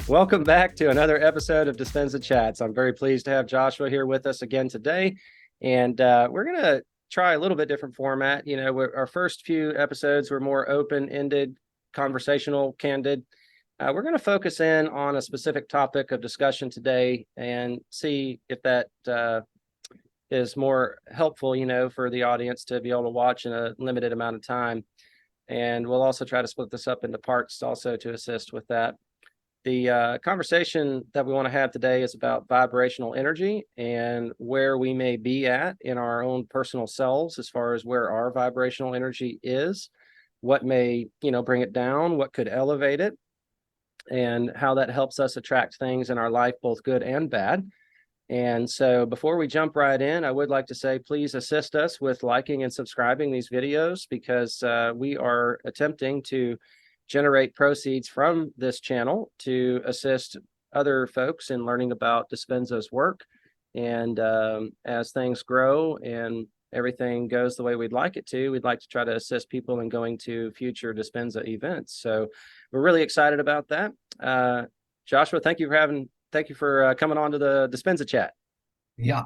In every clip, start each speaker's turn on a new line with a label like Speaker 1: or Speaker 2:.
Speaker 1: Welcome back to another episode of Dispensa Chats. I'm very pleased to have Joshua here with us again today. And we're going to try a little bit different format. You know, our first few episodes were more open-ended, conversational, candid. We're going to focus in on a specific topic of discussion today and see if that is more helpful, you know, for the audience to be able to watch in a limited amount of time. And we'll also try to split this up into parts also to assist with that. The conversation that we want to have today is about vibrational energy and where we may be at in our own personal selves as far as where our vibrational energy is, what may, you know, bring it down, what could elevate it, and how that helps us attract things in our life, both good and bad. And so before we jump right in, I would like to say, please assist us with liking and subscribing these videos because we are attempting to generate proceeds from this channel to assist other folks in learning about Dispensa's work. And as things grow and everything goes the way we'd like it to, we'd like to try to assist people in going to future Dispensa events. So we're really excited about that. Joshua, thank you for coming on to the Dispensa Chat.
Speaker 2: Yeah.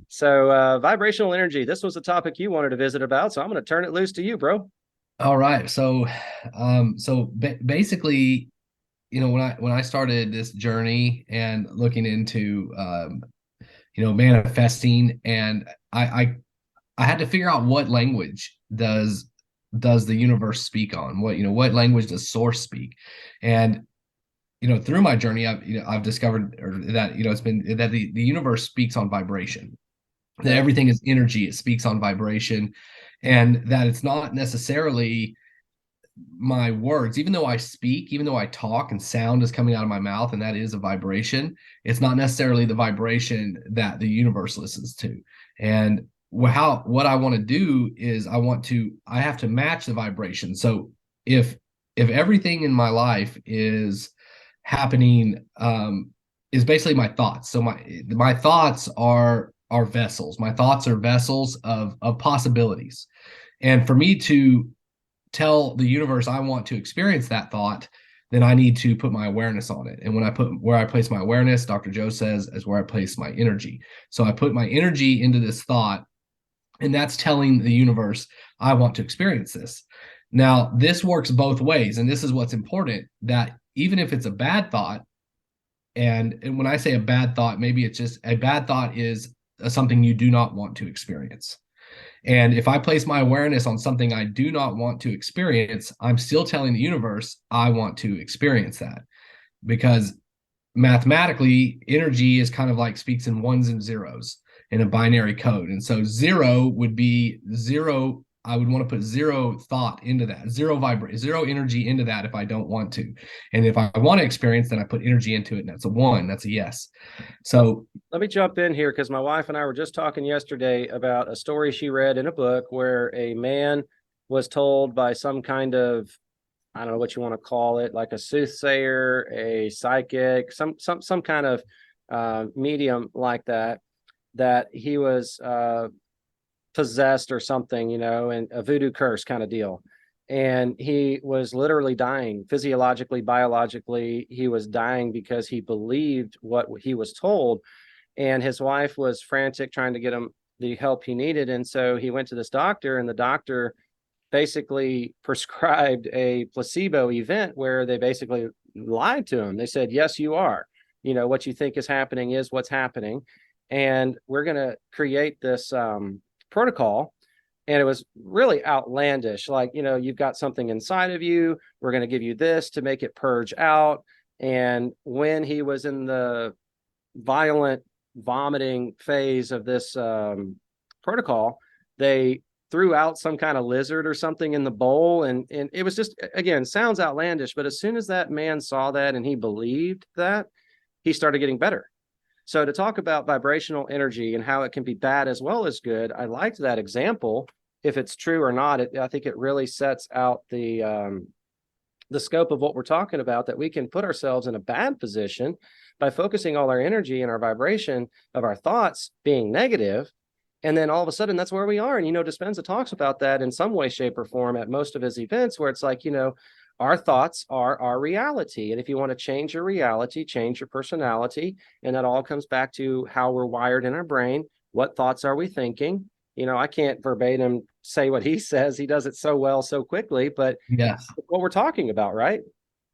Speaker 1: So vibrational energy, this was a topic you wanted to visit about, so I'm going to turn it loose to you, bro.
Speaker 2: All right. So basically, you know, when I started this journey and looking into, manifesting, and I had to figure out what language does the universe speak on, what language does source speak. And, through my journey, I've discovered that, it's been that the universe speaks on vibration, that everything is energy. It speaks on vibration. And that it's not necessarily my words, even though I speak, even though I talk and sound is coming out of my mouth, and that is a vibration, it's not necessarily the vibration that the universe listens to. And what I want to do is I have to match the vibration. So if everything in my life is happening, is basically my thoughts. So my thoughts are vessels. My thoughts are vessels of possibilities. And for me to tell the universe I want to experience that thought, then I need to put my awareness on it. And where I place my awareness, Dr. Joe says, is where I place my energy. So I put my energy into this thought, and that's telling the universe I want to experience this. Now, this works both ways. And this is what's important, that even if it's a bad thought, and when I say a bad thought, maybe it's just a bad thought is something you do not want to experience. And if I place my awareness on something I do not want to experience, I'm still telling the universe I want to experience that. Because mathematically, energy is kind of like speaks in ones and zeros in a binary code. And so zero would be zero. I would want to put zero thought into that, zero energy into that if I don't want to. And if I want to experience, then I put energy into it, and that's a one, that's a yes. So
Speaker 1: let me jump in here because my wife and I were just talking yesterday about a story she read in a book where a man was told by some kind of, I don't know what you want to call it, like a soothsayer, a psychic, some kind of medium like that he was possessed or something, and a voodoo curse kind of deal. And he was literally dying physiologically, biologically. He was dying because he believed what he was told. And his wife was frantic trying to get him the help he needed. And so he went to this doctor, and the doctor basically prescribed a placebo event where they basically lied to him. They said, yes, you are. What you think is happening is what's happening. And we're going to create this protocol. And it was really outlandish. Like, you've got something inside of you. We're going to give you this to make it purge out. And when he was in the violent vomiting phase of this protocol, they threw out some kind of lizard or something in the bowl. And it was just, again, sounds outlandish. But as soon as that man saw that and he believed that, he started getting better. So to talk about vibrational energy and how it can be bad as well as good, I liked that example. If it's true or not, I think it really sets out the scope of what we're talking about, that we can put ourselves in a bad position by focusing all our energy and our vibration of our thoughts being negative. And then all of a sudden, that's where we are. And, Dispensa talks about that in some way, shape, or form at most of his events, where it's like, our thoughts are our reality. And if you want to change your reality, change your personality. And that all comes back to how we're wired in our brain. What thoughts are we thinking? You know, I can't verbatim say what he says. He does it so well, so quickly, but
Speaker 2: Yes.
Speaker 1: what we're talking about, right?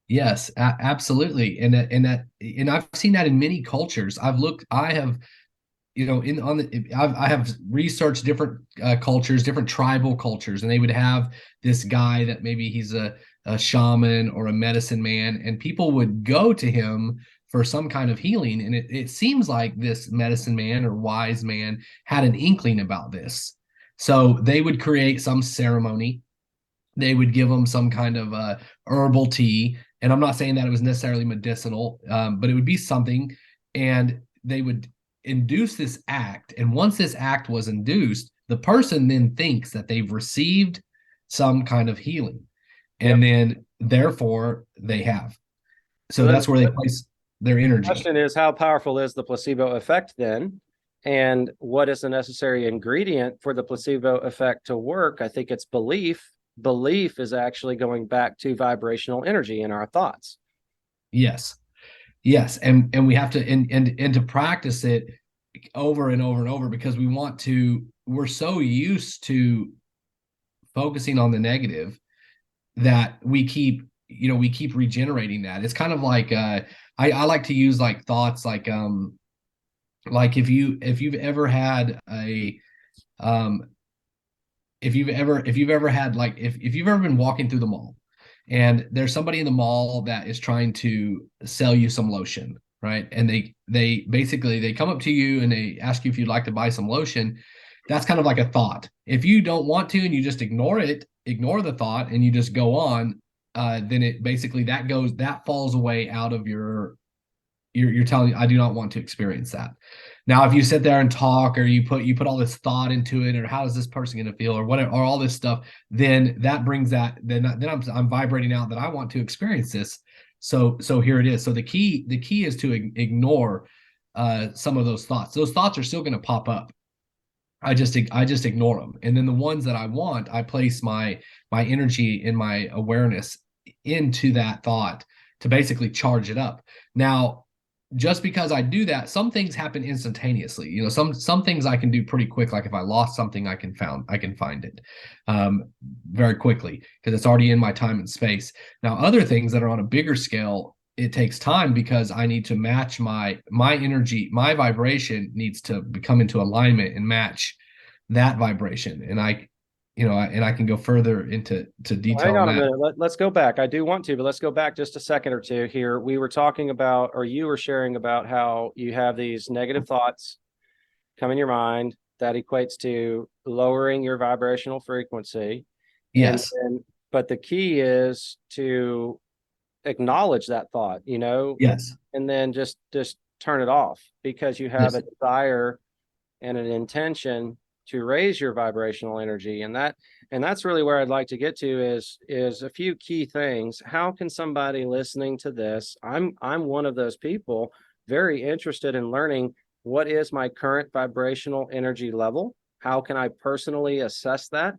Speaker 2: Yes, absolutely. And I've seen that in many cultures. I have, I have researched different cultures, different tribal cultures, and they would have this guy that maybe he's a shaman or a medicine man, and people would go to him for some kind of healing. And it seems like this medicine man or wise man had an inkling about this. So they would create some ceremony. They would give them some kind of herbal tea. And I'm not saying that it was necessarily medicinal, but it would be something. And they would induce this act. And once this act was induced, the person then thinks that they've received some kind of healing. And
Speaker 1: Yep.
Speaker 2: then therefore they have.
Speaker 1: So
Speaker 2: So
Speaker 1: then
Speaker 2: that's where they place their
Speaker 1: the
Speaker 2: energy.
Speaker 1: question is, how powerful is the placebo effect then? And what is the necessary ingredient for the placebo effect to work? I think it's belief. Belief is actually going back to vibrational energy in our thoughts.
Speaker 2: Yes. Yes. And we have to and to practice it over and over and over, because we're so used to focusing on the negative that we keep regenerating that. It's kind of like I like to use like thoughts like if you've ever had a um if you've ever had like if you've ever been walking through the mall and there's somebody in the mall that is trying to sell you some lotion, right? And they basically they come up to you and they ask you if you'd like to buy some lotion. That's kind of like a thought. If you don't want to and you just ignore the thought and you just go on, then it basically that falls away out of you're telling I do not want to experience that. Now, if you sit there and talk, or you put all this thought into it, or how is this person going to feel, or whatever, or all this stuff, then that brings that. Then I'm vibrating out that I want to experience this. So here it is. So the key is to ignore some of those thoughts. Those thoughts are still going to pop up. I just ignore them, and then the ones that I want, I place my energy and my awareness into that thought to basically charge it up. Now, just because I do that, some things happen instantaneously. Some things I can do pretty quick. Like if I lost something, I can find it very quickly because it's already in my time and space. Now, other things that are on a bigger scale, it takes time because I need to match my energy, my vibration needs to come into alignment and match that vibration. And I can go further into
Speaker 1: Well,
Speaker 2: detail
Speaker 1: hang
Speaker 2: on
Speaker 1: on a
Speaker 2: that.
Speaker 1: minute. Let's go back. I do want to, but let's go back just a second or two here. We were talking about, or you were sharing about how you have these negative thoughts come in your mind that equates to lowering your vibrational frequency. And
Speaker 2: Yes.
Speaker 1: then, but the key is to acknowledge that thought,
Speaker 2: Yes.
Speaker 1: and then just turn it off because you have
Speaker 2: Yes.
Speaker 1: a desire and an intention to raise your vibrational energy. And that's really where I'd like to get to is a few key things. How can somebody listening to this, I'm one of those people very interested in learning what is my current vibrational energy level? How can I personally assess that?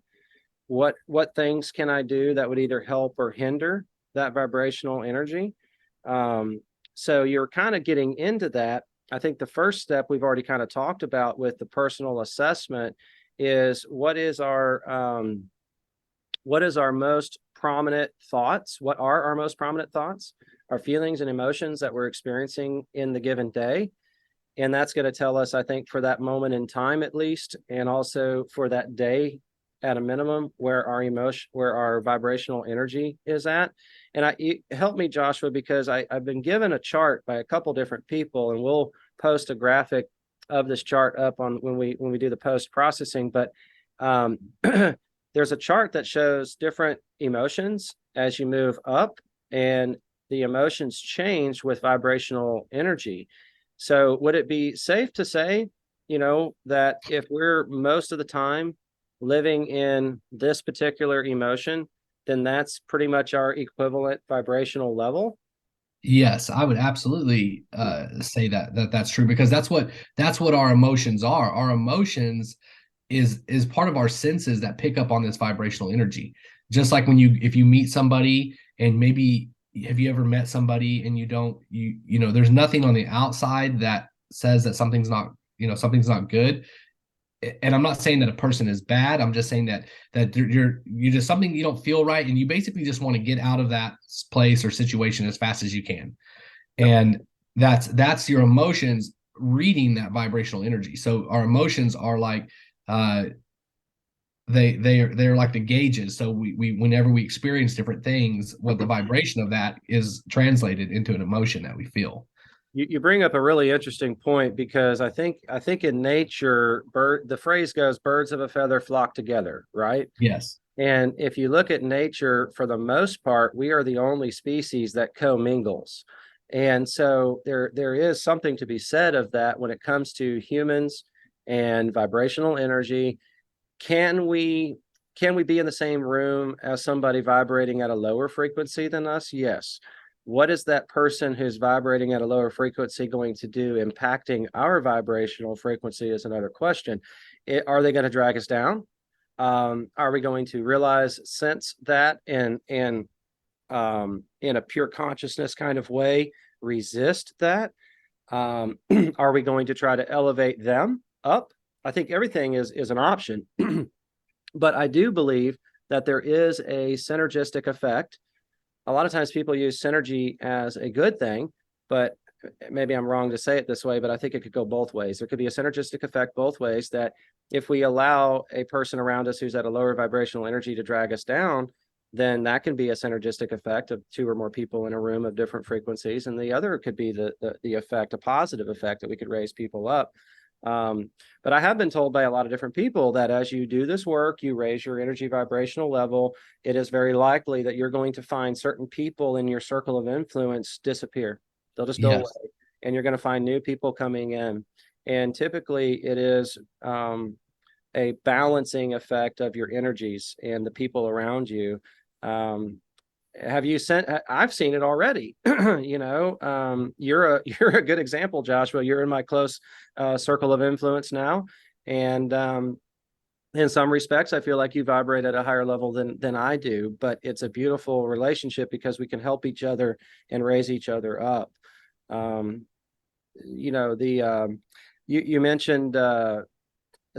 Speaker 1: What things can I do that would either help or hinder that vibrational energy? So you're kind of getting into that. I think the first step we've already kind of talked about with the personal assessment is what is our most prominent thoughts? What are our most prominent thoughts? Our feelings and emotions that we're experiencing in the given day. And that's going to tell us, I think, for that moment in time at least, and also for that day at a minimum, where our vibrational energy is at. And help me, Joshua, because I've been given a chart by a couple different people, and we'll post a graphic of this chart up on when we do the post processing. But there's a chart that shows different emotions as you move up, and the emotions change with vibrational energy. So would it be safe to say, that if we're most of the time living in this particular emotion, then that's pretty much our equivalent vibrational level?
Speaker 2: Yes, I would absolutely say that's true, because that's what our emotions are. Our emotions is part of our senses that pick up on this vibrational energy. Just like if you meet somebody And maybe, have you ever met somebody and there's nothing on the outside that says that something's not good. And I'm not saying that a person is bad. I'm just saying that you're just something you don't feel right, and you basically just want to get out of that place or situation as fast as you can.
Speaker 1: Yep.
Speaker 2: And that's your emotions reading that vibrational energy. So our emotions are like they're like the gauges. So we whenever we experience different things, what the vibration of that is translated into an emotion that we feel.
Speaker 1: You bring up a really interesting point, because I think in nature, the phrase goes, birds of a feather flock together, right?
Speaker 2: Yes.
Speaker 1: And if you look at nature, for the most part, we are the only species that commingles. And so there is something to be said of that when it comes to humans and vibrational energy. Can we be in the same room as somebody vibrating at a lower frequency than us? Yes. What is that person who's vibrating at a lower frequency going to do impacting our vibrational frequency is another question. Are they going to drag us down? Are we going to realize, sense that, and in a pure consciousness kind of way, resist that? Are we going to try to elevate them up? I think everything is an option. But I do believe that there is a synergistic effect. A lot of times people use synergy as a good thing, but maybe I'm wrong to say it this way, but I think it could go both ways. There could be a synergistic effect both ways, that if we allow a person around us who's at a lower vibrational energy to drag us down, then that can be a synergistic effect of two or more people in a room of different frequencies. And the other could be the effect, a positive effect, that we could raise people up. But I have been told by a lot of different people that as you do this work, you raise your energy vibrational level, it is very likely that you're going to find certain people in your circle of influence disappear. They'll just go
Speaker 2: Yes.
Speaker 1: away, and you're going to find new people coming in. And typically it is a balancing effect of your energies and the people around you. Um, have you sent I've seen it already. You're a good example, Joshua. You're in my close circle of influence now, and in some respects I feel like you vibrate at a higher level than I do, but it's a beautiful relationship because we can help each other and raise each other up. um the you mentioned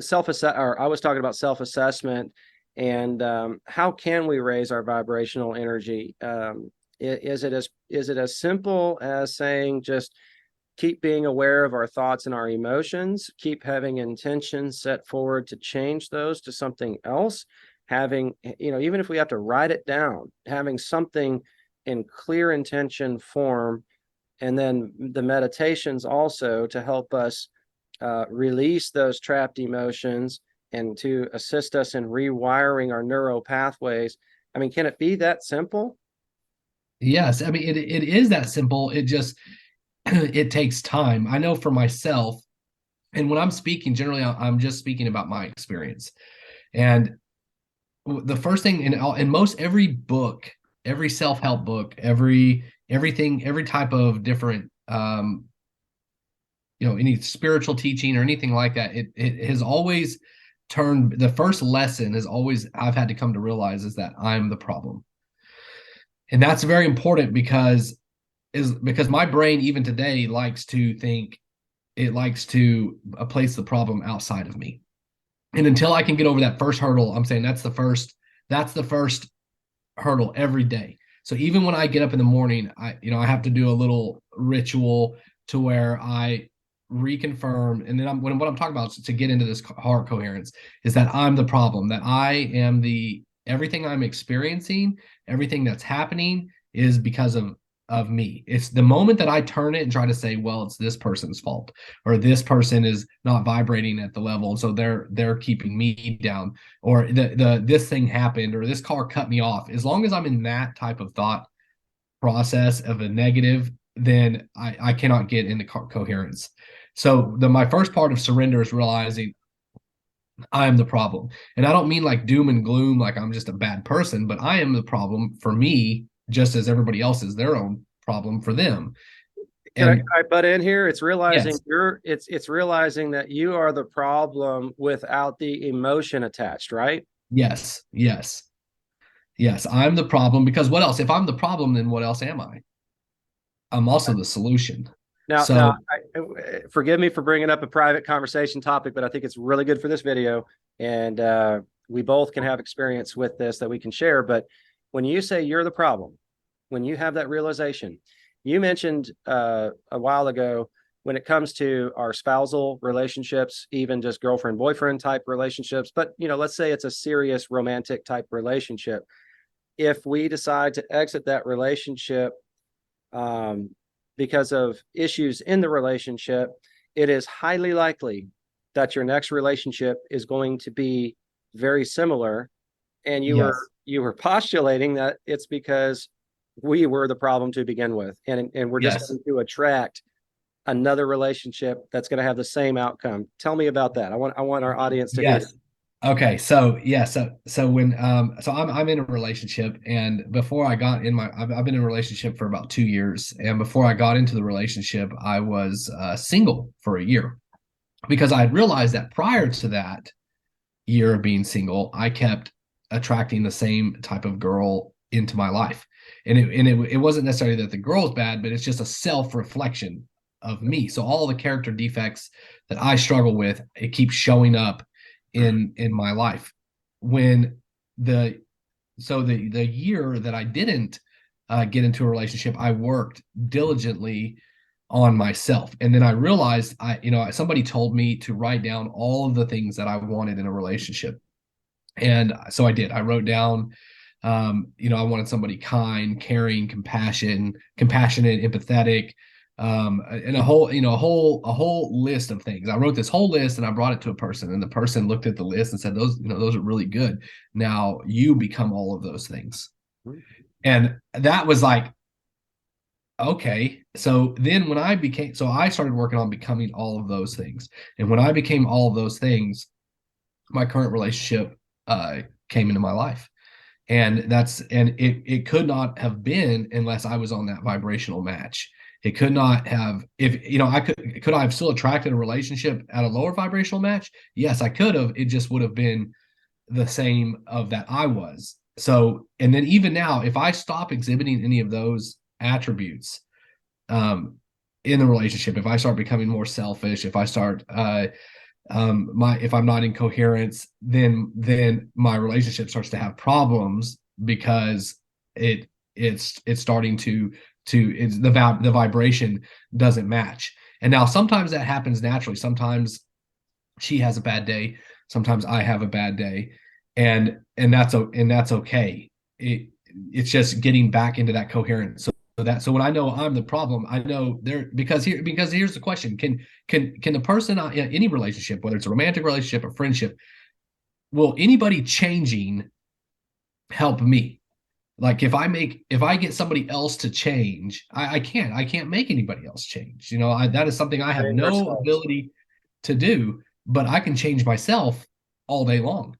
Speaker 1: self-assess, or I was talking about self-assessment, and how can we raise our vibrational energy? Is it as simple as saying, just keep being aware of our thoughts and our emotions, keep having intentions set forward to change those to something else, having, even if we have to write it down, having something in clear intention form, and then the meditations also to help us release those trapped emotions and to assist us in rewiring our neural pathways. I mean, can it be that simple?
Speaker 2: Yes. I mean, it is that simple. It just it takes time. I know for myself, and when I'm speaking, generally I'm just speaking about my experience. And the first thing in most every book, every self-help book, every type of different any spiritual teaching or anything like that, it has always turned, the first lesson is always, I've had to come to realize, is that I'm the problem. And that's very important because my brain even today likes to think, it likes to place the problem outside of me. And until I can get over that first hurdle, I'm saying that's the first hurdle every day. So even when I get up in the morning, I have to do a little ritual to where I reconfirm, and then what I'm talking about to get into this heart coherence is that I'm the problem, that I am everything I'm experiencing, everything that's happening is because of me. It's the moment that I turn it and try to say, well, it's this person's fault, or this person is not vibrating at the level, so they're keeping me down, or this thing happened, or this car cut me off. As long as I'm in that type of thought process of a negative, then I cannot get into coherence. So my first part of surrender is realizing I am the problem. And I don't mean like doom and gloom, like I'm just a bad person, but I am the problem for me, just as everybody else is their own problem for them.
Speaker 1: Can
Speaker 2: And
Speaker 1: I butt in here? It's realizing
Speaker 2: yes,
Speaker 1: it's realizing that you are the problem without the emotion attached, right?
Speaker 2: yes, yes. Yes, I'm the problem, because what else? If I'm the problem, then what else am I? I'm also the solution.
Speaker 1: Now,
Speaker 2: So
Speaker 1: forgive me for bringing up a private conversation topic, but I think it's really good for this video, and we both can have experience with this that we can share. But when you say you're the problem, when you have that realization, you mentioned a while ago when it comes to our spousal relationships, even just girlfriend boyfriend type relationships, but let's say it's a serious romantic type relationship. If we decide to exit that relationship um, because of issues in the relationship, it is highly likely that your next relationship is going to be very similar. And you were
Speaker 2: yes,
Speaker 1: you were postulating that it's because we were the problem to begin with, and we're just
Speaker 2: yes,
Speaker 1: going to attract another relationship that's going to have the same outcome. Tell me about that. I want our audience to hear.
Speaker 2: yes. Okay, so yeah, so when so I'm in a relationship, and before I got in my I've been in a relationship for about 2 years, and before I got into the relationship, I was single for a year, because I had realized that prior to that year of being single, I kept attracting the same type of girl into my life. And it wasn't necessarily that the girl's bad, but it's just a self-reflection of me. So all the character defects that I struggle with, it keeps showing up in my life. When the the year that I didn't get into a relationship, I worked diligently on myself. And then I realized somebody told me to write down all of the things that I wanted in a relationship. And so I did. I wrote down, I wanted somebody kind, caring, compassionate, empathetic, and a whole list of things. I wrote this whole list and I brought it to a person, and the person looked at the list and said, those are really good. Now you become all of those things. And that was like, okay. So then so I started working on becoming all of those things. And when I became all of those things, my current relationship came into my life. And it could not have been unless I was on that vibrational match. It could not have, if could I have still attracted a relationship at a lower vibrational match? Yes, I could have. It just would have been the same of that I was. So, and then even now, if I stop exhibiting any of those attributes um in the relationship, if I start becoming more selfish, if I start my if I'm not in coherence, then my relationship starts to have problems, because it's starting to it's the vibration doesn't match. And now sometimes that happens naturally. Sometimes she has a bad day, sometimes I have a bad day, and that's okay. It's just getting back into that coherence. So when I know I'm the problem, I know there, because here's the question: can the person in any relationship, whether it's a romantic relationship or friendship, will anybody changing help me? Like if I get somebody else to change, I can't make anybody else change. That is something I have
Speaker 1: Change
Speaker 2: no
Speaker 1: ourselves.
Speaker 2: ability to do, but I can change myself all day long.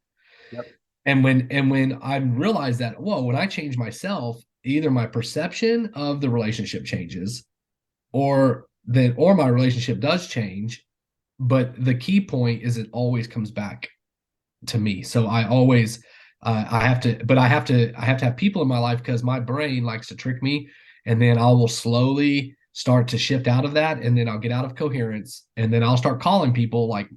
Speaker 1: Yep.
Speaker 2: And when I realize that, whoa, when I change myself, either my perception of the relationship changes, or my relationship does change. But the key point is it always comes back to me. So I always I have to, but I have to have people in my life, because my brain likes to trick me, and then I will slowly start to shift out of that, and then I'll get out of coherence, and then I'll start calling people like,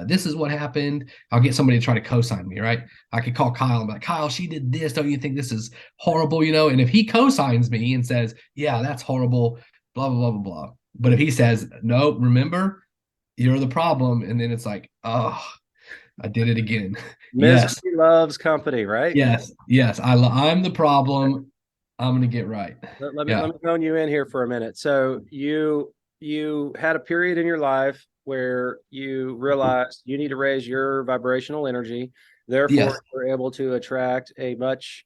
Speaker 2: this is what happened. I'll get somebody to try to co-sign me, right? I could call Kyle and be like, Kyle, she did this, don't you think this is horrible? And if he co-signs me and says, yeah, that's horrible, blah blah blah blah blah, but if he says, no, remember, you're the problem, and then it's like, oh, I did it again. Yes.
Speaker 1: Misery loves company, right?
Speaker 2: Yes. I'm the problem. I'm gonna get right.
Speaker 1: Let
Speaker 2: Yeah.
Speaker 1: me phone you in here for a minute. So you had a period in your life where you realized you need to raise your vibrational energy.
Speaker 2: Yes.
Speaker 1: Therefore, you're able to attract a much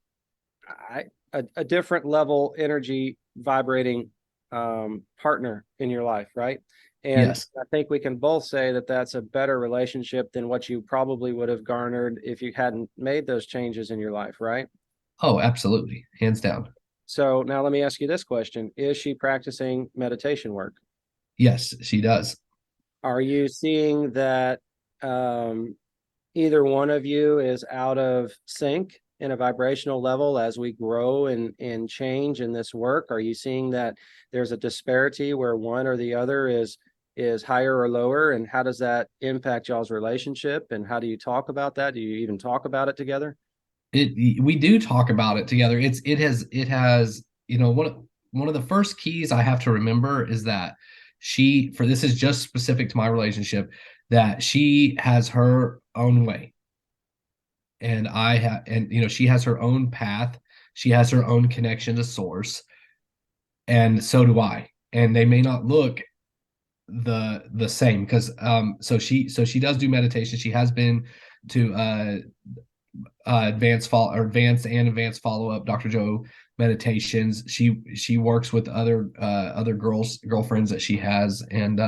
Speaker 1: a different level energy vibrating partner in your life, right? And
Speaker 2: Yes.
Speaker 1: I think we can both say that that's a better relationship than what you probably would have garnered if you hadn't made those changes in your life, right?
Speaker 2: Oh, absolutely. Hands down.
Speaker 1: So now let me ask you this question. Is she practicing meditation work?
Speaker 2: Yes, she does.
Speaker 1: Are you seeing that um, either one of you is out of sync in a vibrational level as we grow and change in this work? Are you seeing that there's a disparity where one or the other is higher or lower? And how does that impact y'all's relationship? And how do you talk about that? Do you even talk about it together?
Speaker 2: We do talk about it together. It has one of the first keys I have to remember is that this is just specific to my relationship, that she has her own way, and she has her own path. She has her own connection to source, and so do I. And they may not look the same, because so she does do meditation. She has been to advanced advanced follow-up Dr. Joe meditations. She works with other girlfriends that she has, and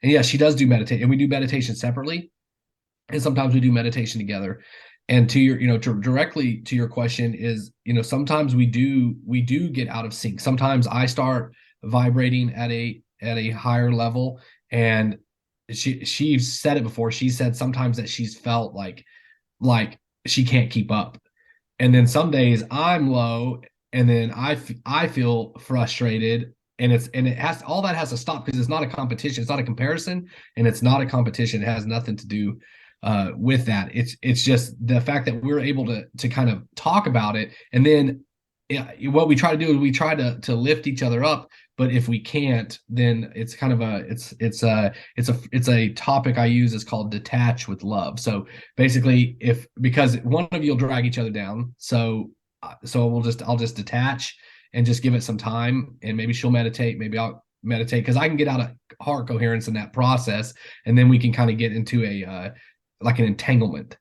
Speaker 2: yeah, she does do meditate, and we do meditation separately, and sometimes we do meditation together. And to your, directly to your question is, sometimes we do get out of sync. Sometimes I start vibrating at a higher level, and she said it before. She said sometimes that she's felt like she can't keep up. And then some days I'm low, and then I feel frustrated, and it has, all that has to stop, because it's not a competition, it's not a comparison, and it's not a competition. It has nothing to do with that. It's just the fact that we're able to kind of talk about it, and then what we try to do is we try to lift each other up. But if we can't, then it's kind of it's a topic I use is called detach with love. So basically, because one of you will drag each other down, so I'll just detach and just give it some time, and maybe she'll meditate, maybe I'll meditate, because I can get out of heart coherence in that process, and then we can kind of get into a like an entanglement.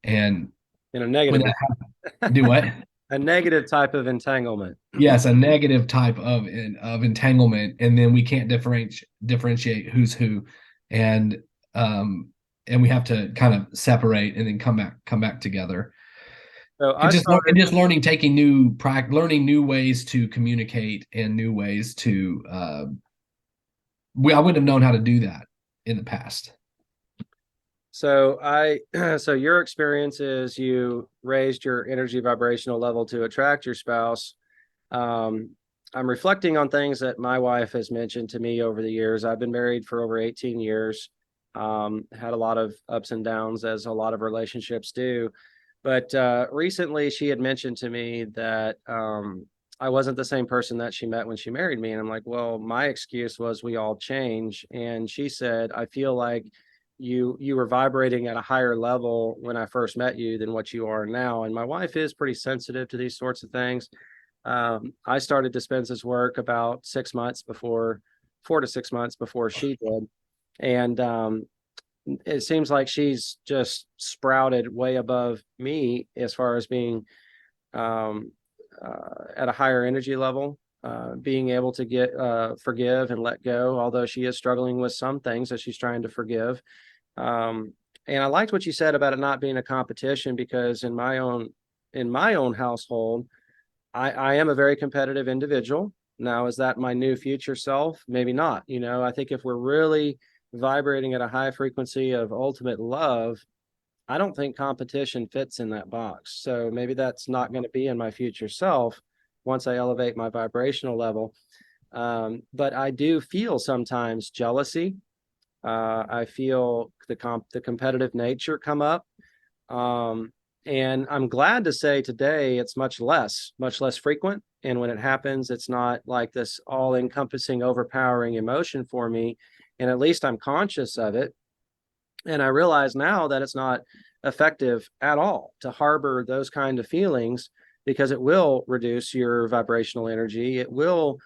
Speaker 2: And
Speaker 1: In a
Speaker 2: when
Speaker 1: negative,
Speaker 2: that happens, do what?
Speaker 1: a negative type of entanglement.
Speaker 2: Yes, a negative type of entanglement, and then we can't differentiate who's who, and and we have to kind of separate and then come back together.
Speaker 1: So
Speaker 2: And
Speaker 1: I started.
Speaker 2: just learning, learning new ways to communicate, and new ways to I wouldn't have known how to do that in the past.
Speaker 1: So so your experience is you raised your energy vibrational level to attract your spouse. I'm reflecting on things that my wife has mentioned to me over the years. I've been married for over 18 years. Had a lot of ups and downs, as a lot of relationships do. But recently she had mentioned to me that I wasn't the same person that she met when she married me. And I'm like, well, my excuse was we all change. And she said, I feel like you were vibrating at a higher level when I first met you than what you are now. And my wife is pretty sensitive to these sorts of things. I started Dispenza's work about 6 months before, 4 to 6 months before she did. And it seems like she's just sprouted way above me as far as being at a higher energy level, being able to forgive and let go, although she is struggling with some things that she's trying to forgive. And I liked what you said about it not being a competition, because in my own household, I am a very competitive individual. Now, is that my new future self? Maybe not. I think if we're really vibrating at a high frequency of ultimate love, I don't think competition fits in that box. So maybe that's not going to be in my future self once I elevate my vibrational level. But I do feel sometimes jealousy. I feel the competitive nature come up. And I'm glad to say today it's much less frequent. And when it happens, it's not like this all encompassing, overpowering emotion for me. And at least I'm conscious of it. And I realize now that it's not effective at all to harbor those kind of feelings, because it will reduce your vibrational energy. It will,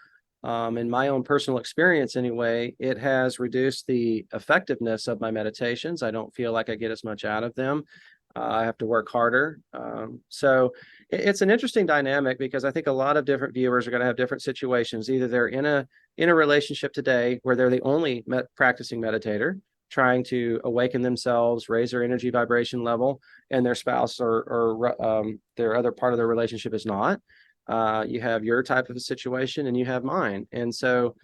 Speaker 1: in my own personal experience anyway, it has reduced the effectiveness of my meditations. I don't feel like I get as much out of them. I have to work harder. So it's an interesting dynamic, because I think a lot of different viewers are going to have different situations. Either they're in a relationship today where they're the only practicing meditator, trying to awaken themselves, raise their energy vibration level, and their spouse or their other part of their relationship is not. You have your type of a situation, and you have mine. And so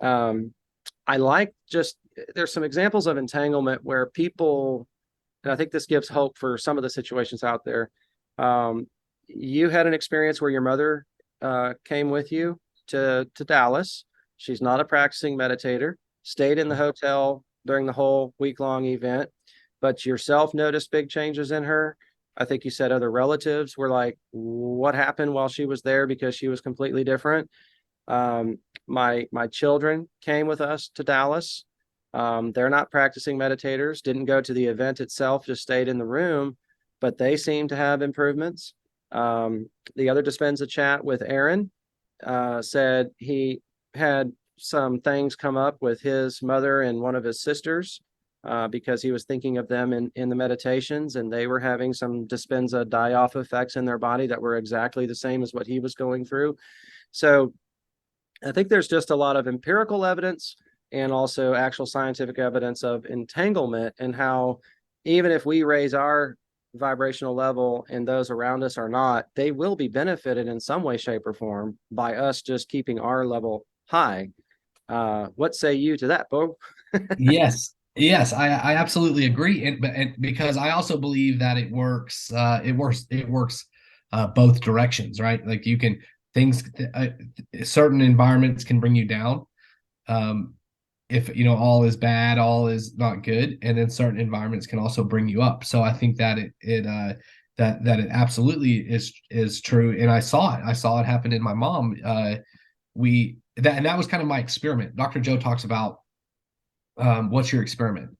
Speaker 1: I like there's some examples of entanglement where people, and I think this gives hope for some of the situations out there. you had an experience where your mother came with you to Dallas. She's not a practicing meditator, stayed in the hotel during the whole week-long event, but yourself noticed big changes in her. I think you said other relatives were like, what happened while she was there, because she was completely different. My children came with us to Dallas. They're not practicing meditators, didn't go to the event itself, just stayed in the room, but they seem to have improvements. The other Dispenza chat with Aaron said he had some things come up with his mother and one of his sisters because he was thinking of them in the meditations, and they were having some Dispenza die-off effects in their body that were exactly the same as what he was going through. So I think there's just a lot of empirical evidence and also actual scientific evidence of entanglement, and how even if we raise our vibrational level and those around us are not, they will be benefited in some way, shape, or form by us just keeping our level high. What say you to that, Bo?
Speaker 2: Yes, yes, I absolutely agree, and because I also believe that it works both directions, right? Like you can things certain environments can bring you down. Um, if all is bad, all is not good, and then certain environments can also bring you up. So I think that it absolutely is true, and I saw it happen in my mom. That was kind of my experiment. Dr. Joe talks about what's your experiment,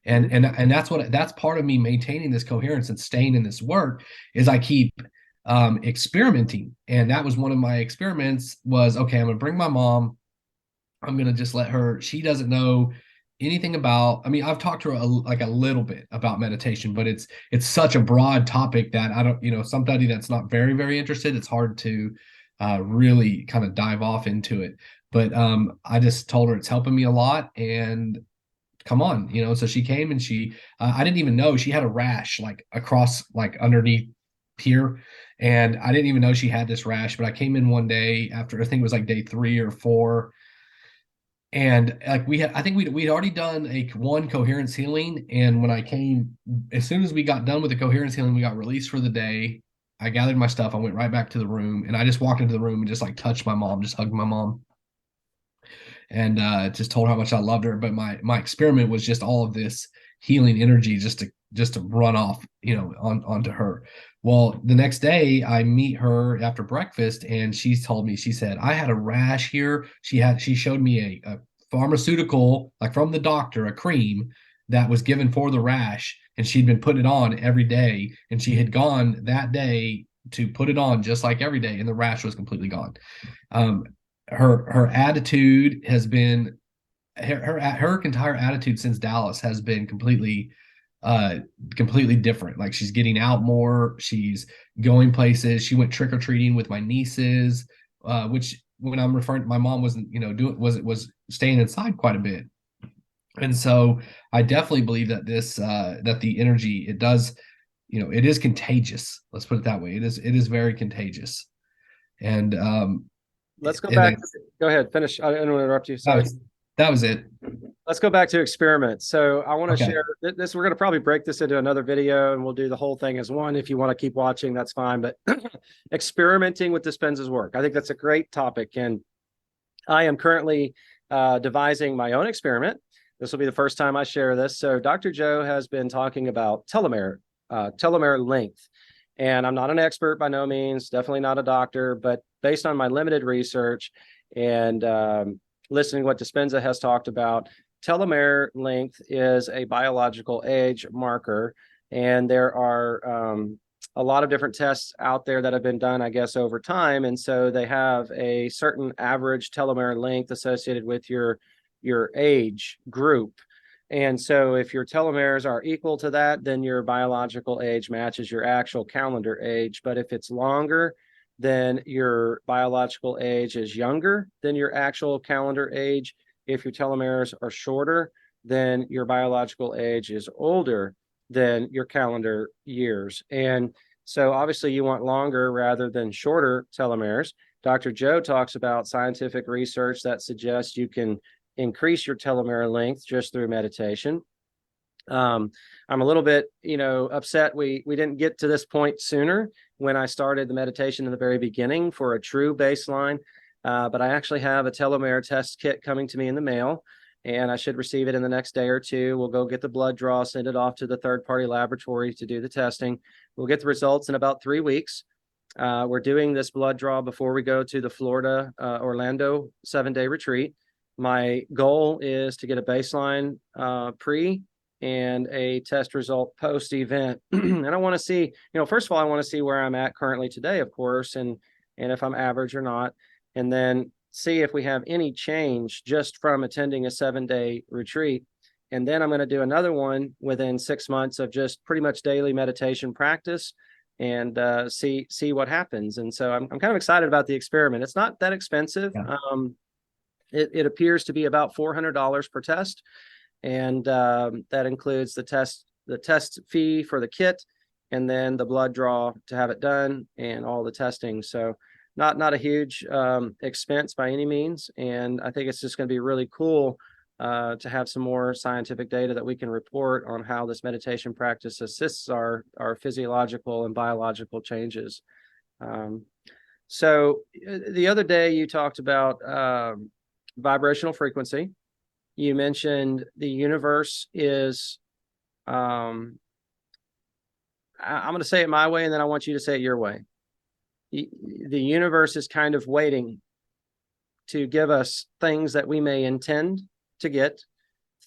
Speaker 2: and that's part of me maintaining this coherence and staying in this work is I keep experimenting. And that was one of my experiments was, okay, I'm gonna bring my mom. I'm gonna just let her. She doesn't know anything about. I mean, I've talked to her like a little bit about meditation, but it's such a broad topic that I don't. Somebody that's not very interested, it's hard to really kind of dive off into it. But I just told her it's helping me a lot, and come on. So she came, and I didn't even know she had a rash like across, like underneath here. And I didn't even know she had this rash, but I came in one day after, I think it was like day 3 or 4, and like I think we'd already done one coherence healing. And when I came, as soon as we got done with the coherence healing, we got released for the day. I gathered my stuff, I went right back to the room, and I just walked into the room and just like touched my mom, just hugged my mom, and just told her how much I loved her. But my experiment was just all of this healing energy just to run off, onto her. Well, the next day I meet her after breakfast, and she told me, she said, I had a rash here. She showed me a pharmaceutical, like from the doctor, a cream that was given for the rash, and she'd been putting it on every day, and she had gone that day to put it on just like every day, and the rash was completely gone. um, her attitude has been, her entire attitude since Dallas has been completely different. Like she's getting out more, she's going places. She went trick-or-treating with my nieces, which when I'm referring to, my mom wasn't doing, was staying inside quite a bit. And so I definitely believe that that the energy, it does, it is contagious. Let's put it that way. It is very contagious. And
Speaker 1: Let's go
Speaker 2: and
Speaker 1: back.
Speaker 2: then
Speaker 1: Go ahead, finish. I didn't want to interrupt you.
Speaker 2: that
Speaker 1: Sorry.
Speaker 2: was it.
Speaker 1: Let's go back to experiments. So I want to
Speaker 2: Okay.
Speaker 1: share this. We're going to probably break this into another video, and we'll do the whole thing as one. If you want to keep watching, that's fine. But experimenting with Dispenza's work, I think that's a great topic. And I am currently devising my own experiment. This will be the first time I share this. So Dr. Joe has been talking about telomere length. And I'm not an expert by no means, definitely not a doctor, but based on my limited research and listening to what Dispenza has talked about, telomere length is a biological age marker. And there are a lot of different tests out there that have been done, I guess, over time. And so they have a certain average telomere length associated with your age group. And so if your telomeres are equal to that, then your biological age matches your actual calendar age. But if it's longer, then your biological age is younger than your actual calendar age. If your telomeres are shorter, then your biological age is older than your calendar years. And so obviously you want longer rather than shorter telomeres. Dr. Joe talks about scientific research that suggests you can increase your telomere length just through meditation. I'm a little bit, upset we didn't get to this point sooner when I started the meditation in the very beginning for a true baseline. But I actually have a telomere test kit coming to me in the mail, and I should receive it in the next day or two. We'll go get the blood draw, send it off to the third-party laboratory to do the testing. We'll get the results in about 3 weeks. We're doing this blood draw before we go to the Florida, Orlando 7-day retreat. My goal is to get a baseline pre and a test result post event. And I want to see, first of all, I want to see where I'm at currently today, of course, and if I'm average or not, and then see if we have any change just from attending a 7-day retreat. And then I'm going to do another one within 6 months of just pretty much daily meditation practice and see what happens. And so I'm kind of excited about the experiment. It's not that expensive.
Speaker 2: Yeah.
Speaker 1: It appears to be about $400 per test. And that includes the test fee for the kit, and then the blood draw to have it done, and all the testing. So not a huge expense by any means. And I think it's just going to be really cool to have some more scientific data that we can report on how this meditation practice assists our physiological and biological changes. So the other day you talked about vibrational frequency. You mentioned the universe is, I'm going to say it my way, and then I want you to say it your way. The universe is kind of waiting to give us things that we may intend to get,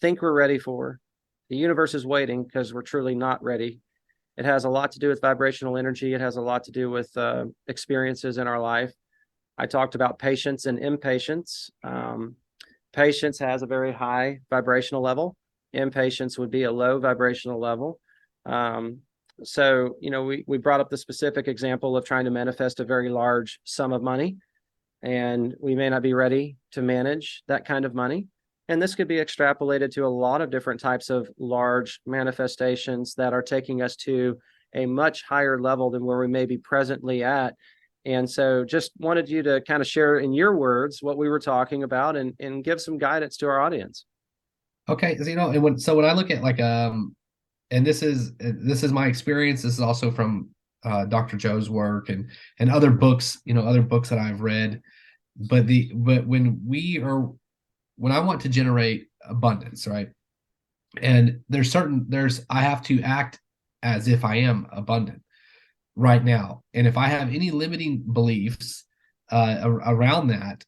Speaker 1: think we're ready for. The universe is waiting because we're truly not ready. It has a lot to do with vibrational energy. It has a lot to do with experiences in our life. I talked about patience and impatience. Patience has a very high vibrational level. Impatience would be a low vibrational level. So, we brought up the specific example of trying to manifest a very large sum of money, and we may not be ready to manage that kind of money. And this could be extrapolated to a lot of different types of large manifestations that are taking us to a much higher level than where we may be presently at. And so just wanted you to kind of share in your words what we were talking about and give some guidance to our audience.
Speaker 2: Okay. And when I look at and this is my experience. This is also from Dr. Joe's work and other books, other books that I've read. But when I want to generate abundance, right? And I have to act as if I am abundant right now. And if I have any limiting beliefs around that,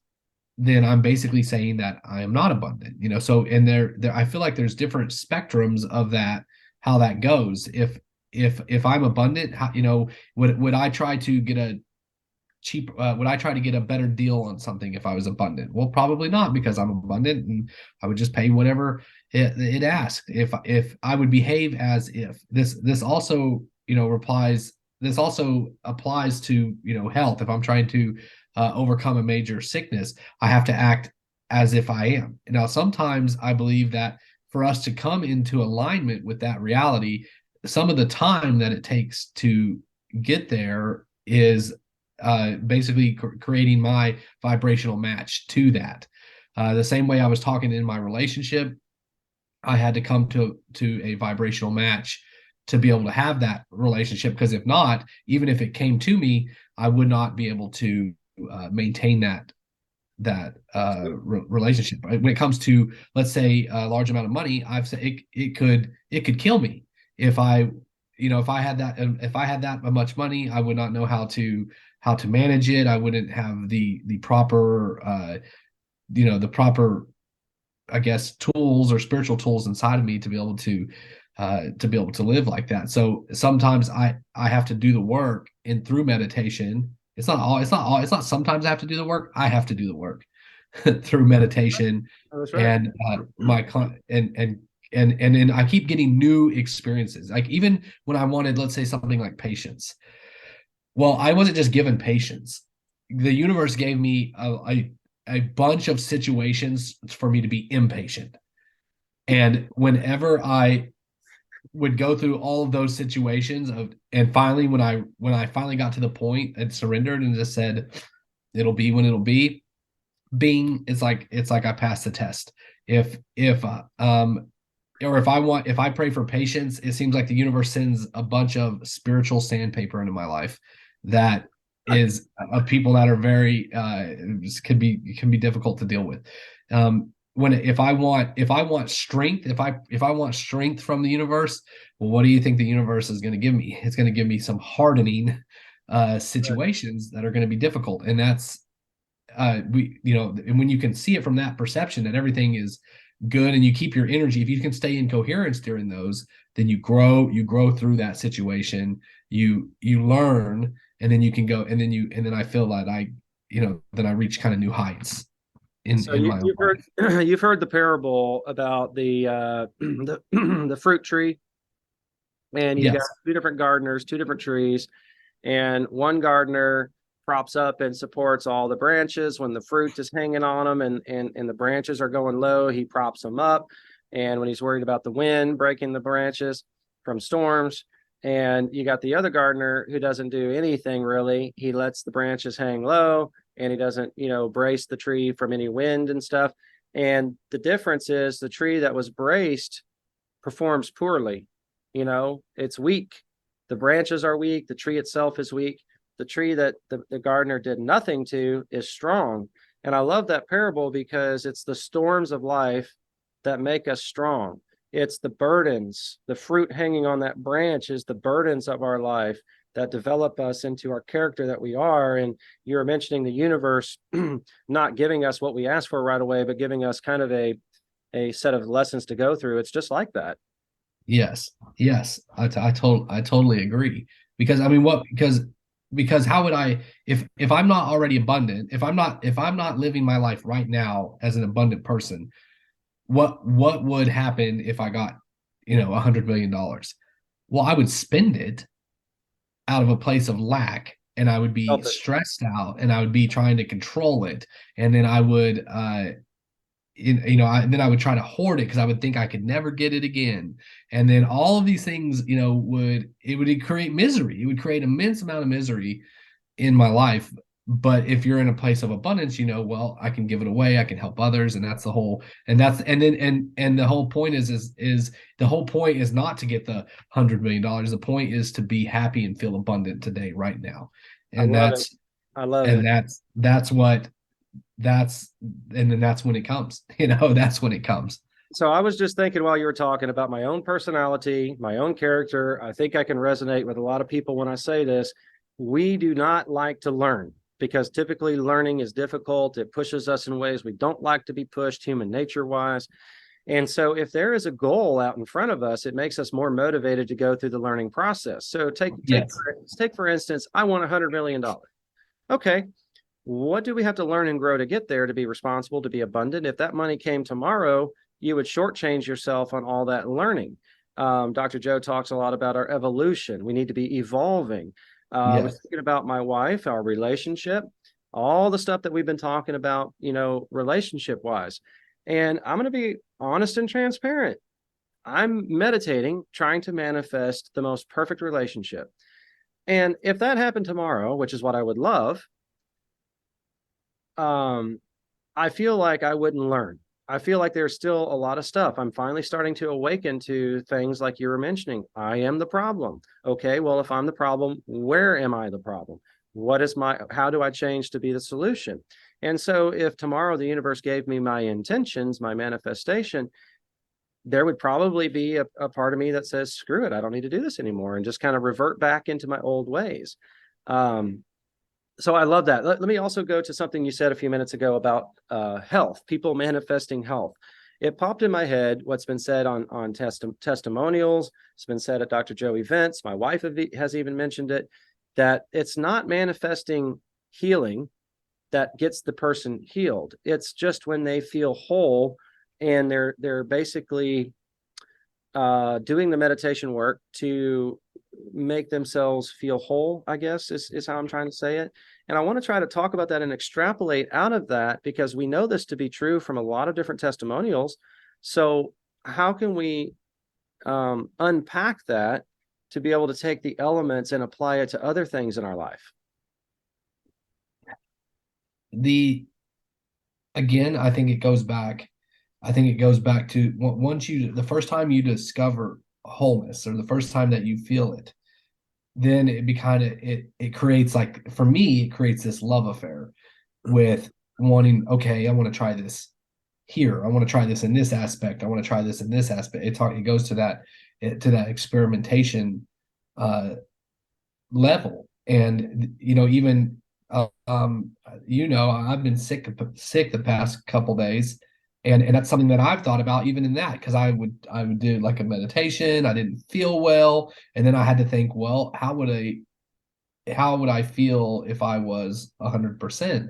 Speaker 2: then I'm basically saying that I am not abundant, So, and there, I feel like there's different spectrums of that, how that goes. If I'm abundant, would I try to get a would I try to get a better deal on something if I was abundant? Well, probably not, because I'm abundant and I would just pay whatever it asked. If I would behave as if this also, this also applies to, health. If I'm trying to overcome a major sickness, I have to act as if I am. Now, sometimes I believe that for us to come into alignment with that reality, some of the time that it takes to get there is basically creating my vibrational match to that. The same way I was talking in my relationship, I had to come to a vibrational match to be able to have that relationship, because if not, even if it came to me, I would not be able to maintain that relationship. When it comes to, let's say, a large amount of money, I've said it could kill me if I had that much money. I would not know how to manage it. I wouldn't have the proper I guess tools or spiritual tools inside of me to be able to live like that. So sometimes I have to do the work, and through meditation, it's not sometimes I have to do the work. I have to do the work through meditation.
Speaker 1: That's right.
Speaker 2: And and then I keep getting new experiences. Like even when I wanted, let's say, something like patience. Well, I wasn't just given patience. The universe gave me a bunch of situations for me to be impatient. And whenever I would go through all of those situations and finally, when I finally got to the point and surrendered and just said, it'll be when it'll be, it's like I passed the test. If or if I pray for patience, it seems like the universe sends a bunch of spiritual sandpaper into my life that is of people that are very can be difficult to deal with. When if I want strength, if I want strength from the universe, well, what do you think the universe is going to give me? It's going to give me some hardening situations that are going to be difficult, and that's and when you can see it from that perception that everything is good and you keep your energy, if you can stay in coherence during those, then you grow through that situation, you learn, and then you can go, and then I feel that then I reach kind of new heights
Speaker 1: So
Speaker 2: in my own
Speaker 1: you've heard
Speaker 2: life.
Speaker 1: you've heard the parable about the the fruit tree, and you got
Speaker 2: Yes.
Speaker 1: two different gardeners, two different trees, and one gardener props up and supports all the branches when the fruit is hanging on them, and the branches are going low. He props them up, and when he's worried about the wind breaking the branches from storms, and you got the other gardener who doesn't do anything really. He lets the branches hang low, and he doesn't, brace the tree from any wind and stuff. And the difference is the tree that was braced performs poorly. It's weak. The branches are weak. The tree itself is weak. The tree that the gardener did nothing to is strong. And I love that parable because it's the storms of life that make us strong. It's the burdens, the fruit hanging on that branch is the burdens of our life that develop us into our character that we are. And you were mentioning the universe not giving us what we ask for right away, but giving us kind of a set of lessons to go through. It's just like that.
Speaker 2: Yes. Yes. I totally agree. Because I mean, because how would I, if I'm not already abundant, if I'm not living my life right now as an abundant person, what would happen if I got, $100 million? Well, I would spend it out of a place of lack, and I would be
Speaker 1: Selfish.
Speaker 2: stressed out, and I would be trying to control it, and then I would then I would try to hoard it because I would think I could never get it again. And then all of these things, would create misery. It would create immense amount of misery in my life. But if you're in a place of abundance, well, I can give it away, I can help others, and that's the whole. And the whole point is the whole point is not to get the $100 million. The point is to be happy and feel abundant today, right now,
Speaker 1: I
Speaker 2: and
Speaker 1: love it.
Speaker 2: that's
Speaker 1: I love
Speaker 2: and
Speaker 1: it.
Speaker 2: that's what that's and then that's when it comes. That's when it comes.
Speaker 1: So I was just thinking while you were talking about my own personality, my own character. I think I can resonate with a lot of people when I say this. We do not like to learn because typically learning is difficult. It pushes us in ways we don't like to be pushed, human nature wise. And so if there is a goal out in front of us, it makes us more motivated to go through the learning process. So
Speaker 2: Yes.
Speaker 1: take for instance, I want $100 million. Okay, what do we have to learn and grow to get there to be responsible, to be abundant? If that money came tomorrow, you would shortchange yourself on all that learning. Dr. Joe talks a lot about our evolution. We need to be evolving. I was
Speaker 2: Yes.
Speaker 1: thinking about my wife, our relationship, all the stuff that we've been talking about, relationship wise. And I'm going to be honest and transparent. I'm meditating, trying to manifest the most perfect relationship. And if that happened tomorrow, which is what I would love, um, I feel like I wouldn't learn. I feel like there's still a lot of stuff. I'm finally starting to awaken to things like you were mentioning. I am the problem. Okay, well, if I'm the problem, where am I the problem? How do I change to be the solution? And so if tomorrow the universe gave me my intentions, my manifestation, there would probably be a part of me that says, screw it, I don't need to do this anymore, and just kind of revert back into my old ways. So I love that. Let me also go to something you said a few minutes ago about health, people manifesting health. It popped in my head what's been said on testimonials. It's been said at Dr. Joe events. My wife has even mentioned it, that it's not manifesting healing that gets the person healed. It's just when they feel whole and they're basically doing the meditation work to make themselves feel whole, I guess is how I'm trying to say it. And I want to try to talk about that and extrapolate out of that because we know this to be true from a lot of different testimonials. So how can we unpack that to be able to take the elements and apply it to other things in our life?
Speaker 2: The Again, I think it goes back I think it goes back to once the first time you discover wholeness, or the first time that you feel it, then it be kind of it creates, like, for me, it creates this love affair with wanting, okay, I want to try this here. I want to try this in this aspect. I want to try this in this aspect. It goes to that experimentation uh level. And even I've been sick the past couple days, and that's something that I've thought about, even in that, because I would do like a meditation. I didn't feel well, and then I had to think, well, how would I feel if I was 100%?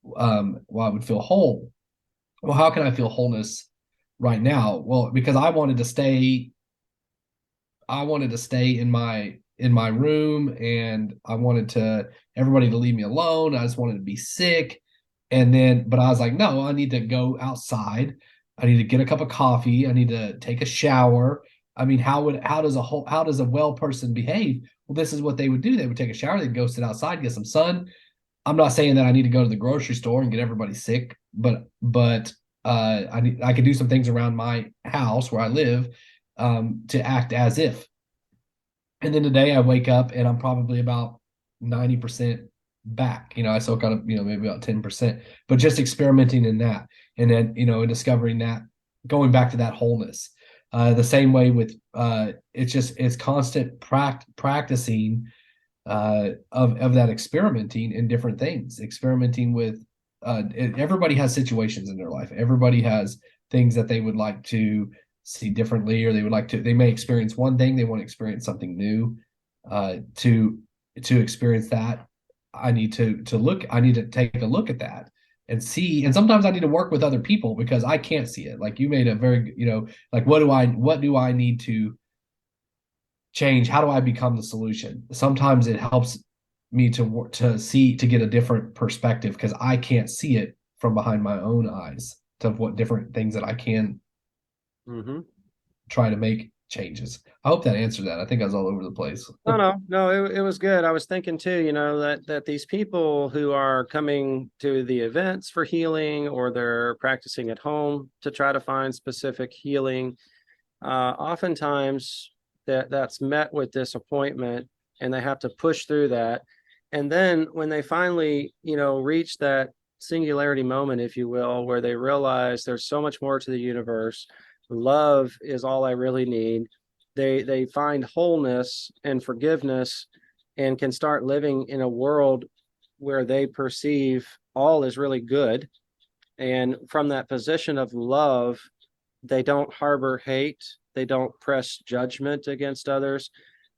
Speaker 2: Well, I would feel whole. Well, how can I feel wholeness right now? Well, because I wanted to stay in my room, and I wanted to everybody to leave me alone. I just wanted to be sick. But I was like, no, I need to go outside. I need to get a cup of coffee. I need to take a shower. I mean, how does a well person behave? Well, this is what they would do. They would take a shower, they'd go sit outside, get some sun. I'm not saying that I need to go to the grocery store and get everybody sick, but I could do some things around my house where I live, to act as if. And then today I wake up and I'm probably about 90% back. I still got maybe about 10%, but just experimenting in that. And then, and discovering that, going back to that wholeness. The same way with it's constant practicing of that, experimenting in different things, experimenting with everybody has situations in their life. Everybody has things that they would like to see differently, or they may experience one thing, they want to experience something new. To experience that, I need to take a look at that and see. And sometimes I need to work with other people because I can't see it. Like, you made a very, like, what do I need to change? How do I become the solution? Sometimes it helps me to get a different perspective, because I can't see it from behind my own eyes, to what different things that I can
Speaker 1: Mm-hmm.
Speaker 2: try to make changes. I hope that answered that. I think I was all over the place.
Speaker 1: No, it was good. I was thinking too, that these people who are coming to the events for healing, or they're practicing at home to try to find specific healing, oftentimes that's met with disappointment, and they have to push through that. And then when they finally, reach that singularity moment, if you will, where they realize there's so much more to the universe, love is all I really need. They find wholeness and forgiveness, and can start living in a world where they perceive all is really good. And from that position of love, they don't harbor hate, they don't press judgment against others,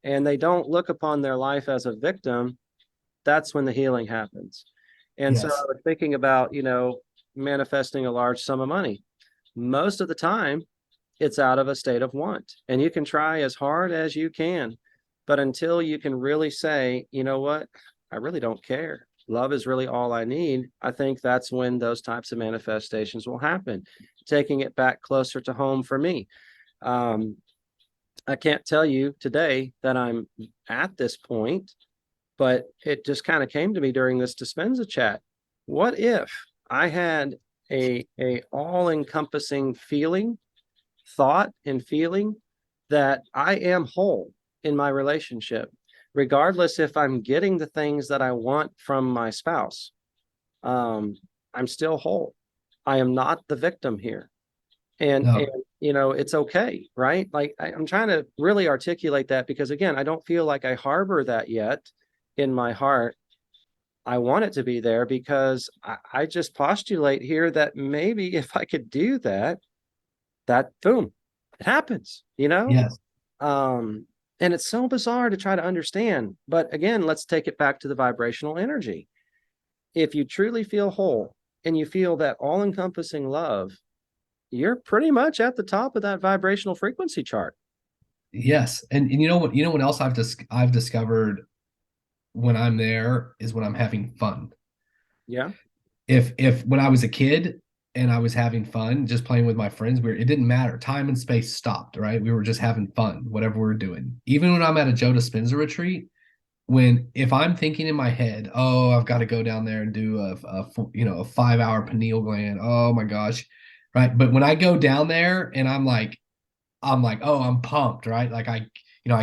Speaker 1: and they don't look upon their life as a victim. That's when the healing happens. And so I
Speaker 2: Yes.
Speaker 1: was thinking about, manifesting a large sum of money. Most of the time, it's out of a state of want. And you can try as hard as you can. But until you can really say, you know what, I really don't care, love is really all I need, I think that's when those types of manifestations will happen. Taking it back closer to home for me. Um, I can't tell you today that I'm at this point, but it just kind of came to me during this Dispenza chat. What if I had a all-encompassing thought and feeling that I am whole in my relationship, regardless if I'm getting the things that I want from my spouse. Um, I'm still whole. I am not the victim here. And
Speaker 2: No.
Speaker 1: it's okay, right? Like, I'm trying to really articulate that, because again, I don't feel like I harbor that yet in my heart. I want it to be there, because I just postulate here that maybe if I could do that, that boom, it happens.
Speaker 2: Yes.
Speaker 1: Um, and it's so bizarre to try to understand. But again, let's take it back to the vibrational energy. If you truly feel whole and you feel that all-encompassing love, you're pretty much at the top of that vibrational frequency chart.
Speaker 2: Yes. And you know what else I've discovered when I'm there is when I'm having fun.
Speaker 1: Yeah.
Speaker 2: If when I was a kid and I was having fun, just playing with my friends, it didn't matter. Time and space stopped, right? We were just having fun, whatever we were doing. Even when I'm at a Joe Dispenza retreat, if I'm thinking in my head, oh, I've got to go down there and do a 5-hour pineal gland. Oh my gosh. right? But when I go down there and I'm like, oh, I'm pumped, right? Like I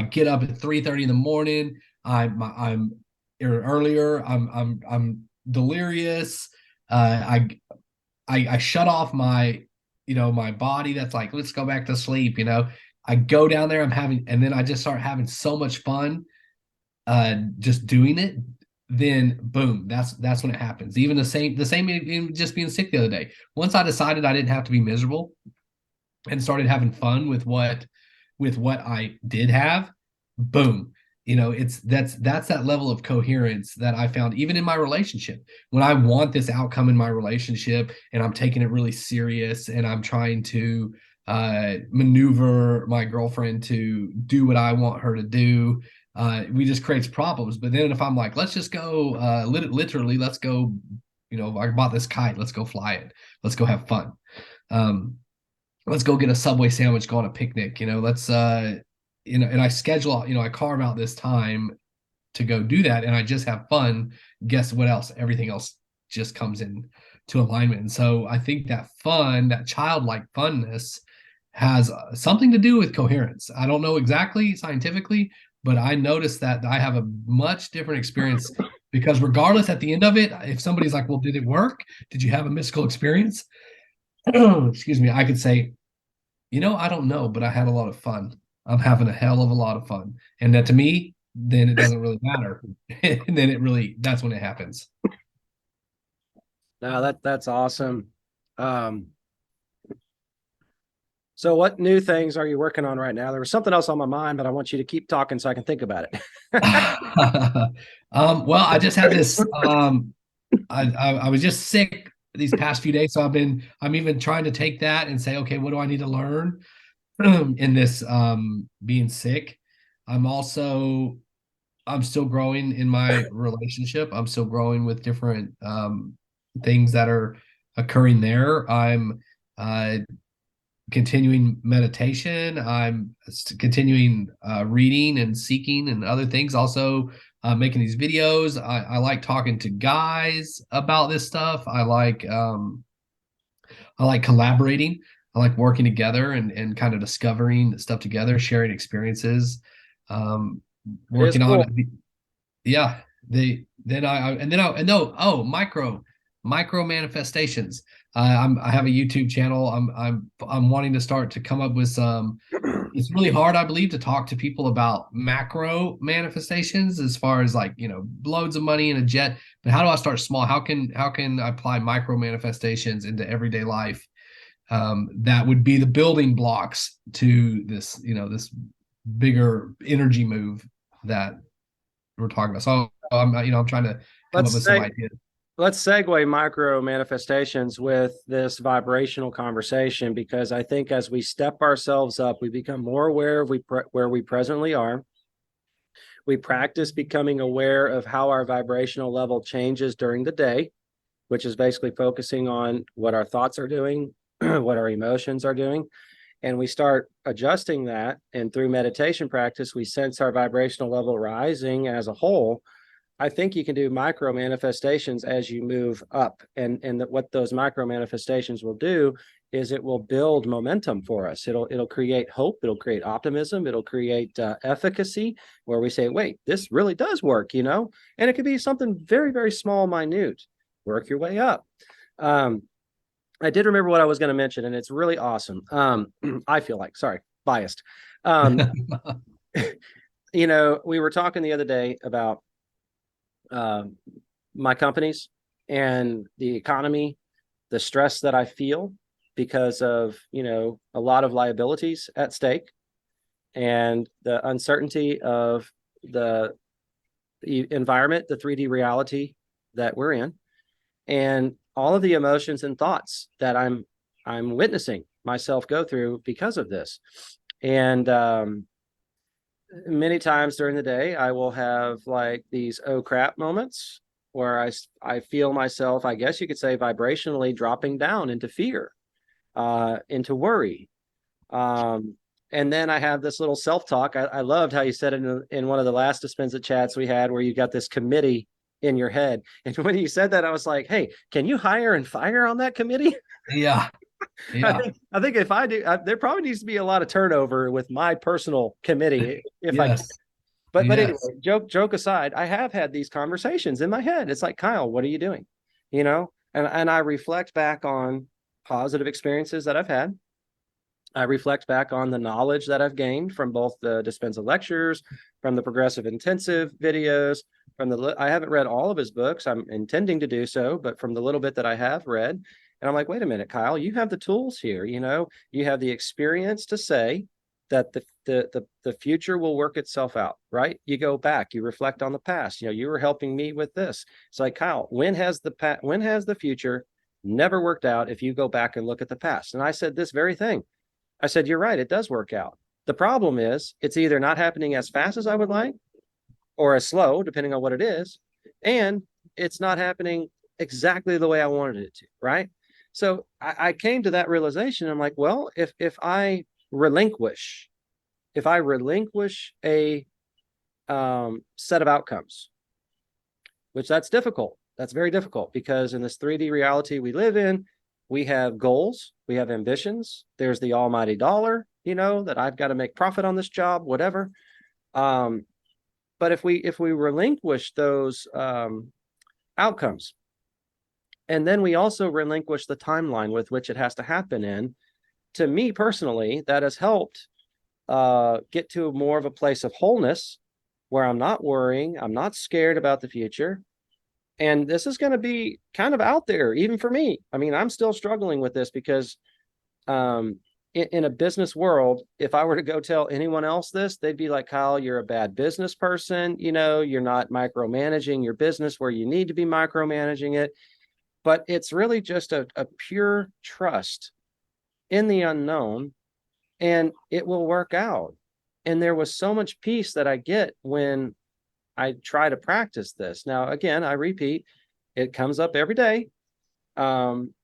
Speaker 2: get up at 3:30 in the morning. I'm earlier. I'm delirious. I shut off my, my body that's like, let's go back to sleep. I go down there. And then I just start having so much fun, just doing it. Then boom, that's when it happens. Even the same, even just being sick the other day. Once I decided I didn't have to be miserable and started having fun with what I did have, boom. That's that level of coherence that I found even in my relationship. When I want this outcome in my relationship and I'm taking it really serious and I'm trying to maneuver my girlfriend to do what I want her to do, we just creates problems. But then if I'm like, let's just go, literally, let's go, I bought this kite, let's go fly it, let's go have fun. Um, let's go get a Subway sandwich, go on a picnic, let's and I schedule, I carve out this time to go do that and I just have fun. Guess what else? Everything else just comes in to alignment. And so I think that fun, that childlike funness has something to do with coherence. I don't know exactly scientifically, but I noticed that I have a much different experience because regardless at the end of it, if somebody's like, well, did it work? Did you have a mystical experience? Excuse me, I could say, I don't know, but I had a lot of fun. I'm having a hell of a lot of fun. And that to me, then it doesn't really matter. And then that's when it happens.
Speaker 1: No, that's awesome. Um, so what new things are you working on right now? There was something else on my mind, but I want you to keep talking so I can think about it.
Speaker 2: Well, I just had this. I was just sick these past few days, so I'm even trying to take that and say, okay, what do I need to learn in this being sick? I'm still growing in my relationship. I'm still growing with different things that are occurring there. I'm continuing meditation. I'm continuing reading and seeking and other things. Also, making these videos. I like talking to guys about this stuff. I like collaborating. I like working together and kind of discovering stuff together, sharing experiences, um,
Speaker 1: It is
Speaker 2: working on
Speaker 1: cool.
Speaker 2: it. Yeah. They then I and then I and no oh micro manifestations. I have a YouTube channel. I'm wanting to start to come up with some. It's really hard, I believe, to talk to people about macro manifestations as far as like, loads of money in a jet. But how do I start small? How can I apply micro manifestations into everyday life? That would be the building blocks to this bigger energy move that we're talking about. So I'm trying to come up
Speaker 1: Let's
Speaker 2: with some
Speaker 1: say
Speaker 2: ideas.
Speaker 1: let's segue micro manifestations with this vibrational conversation, because I think as we step ourselves up, we become more aware of where we presently are. We practice becoming aware of how our vibrational level changes during the day, which is basically focusing on what our thoughts are doing, what our emotions are doing. And we start adjusting that. And through meditation practice, we sense our vibrational level rising as a whole. I think you can do micro manifestations as you move up. And what those micro manifestations will do is it will build momentum for us. It'll create hope. It'll create optimism. It'll create efficacy, where we say, wait, this really does work, And it could be something very, very small, minute. Work your way up. I did remember what I was going to mention, and it's really awesome. I feel like, sorry, biased. We were talking the other day about my companies and the economy, the stress that I feel because of, a lot of liabilities at stake, and the uncertainty of the environment, the 3D reality that we're in, and all of the emotions and thoughts that I'm witnessing myself go through because of this. And many times during the day, I will have like these oh crap moments where I feel myself, I guess you could say, vibrationally dropping down into fear, into worry. And then I have this little self-talk. I loved how you said it in one of the last Dispensa chats we had, where you got this committee in your head. And when you said that, I was like, hey, can you hire and fire on that committee?
Speaker 2: Yeah. Yeah.
Speaker 1: I think if I do, there probably needs to be a lot of turnover with my personal committee if I can.
Speaker 2: Yes.
Speaker 1: But anyway,
Speaker 2: Yes.
Speaker 1: joke aside, I have had these conversations in my head. It's like, Kyle, what are you doing? You know, and I reflect back on positive experiences that I've had. I reflect back on the knowledge that I've gained from both the Dispenza lectures, from the progressive intensive videos, from I haven't read all of his books. I'm intending to do so, but from the little bit that I have read, and I'm like, wait a minute, Kyle, you have the tools here. You know, you have the experience to say that the future will work itself out, right? You go back, you reflect on the past. You know, you were helping me with this. It's like, Kyle, when has the future never worked out if you go back and look at the past? And I said this very thing. I said, you're right, it does work out. The problem is it's either not happening as fast as I would like or as slow, depending on what it is, and it's not happening exactly the way I wanted it to, right? So I came to that realization. I'm like, well, relinquish, if I relinquish a set of outcomes, which that's difficult. That's very difficult because in this 3D reality we live in, we have goals, we have ambitions. There's the almighty dollar, you know, that I've got to make profit on this job, whatever. But if we relinquish those outcomes, and then we also relinquish the timeline with which it has to happen in, to me personally, that has helped get to more of a place of wholeness where I'm not worrying, I'm not scared about the future. And this is going to be kind of out there, even for me. I mean, I'm still struggling with this because in a business world, if I were to go tell anyone else this, they'd be like, Kyle, you're a bad business person. You know, you're not micromanaging your business where you need to be micromanaging it. But it's really just a pure trust in the unknown, and it will work out. And there was so much peace that I get when I try to practice this. Now, again, I repeat, it comes up every day.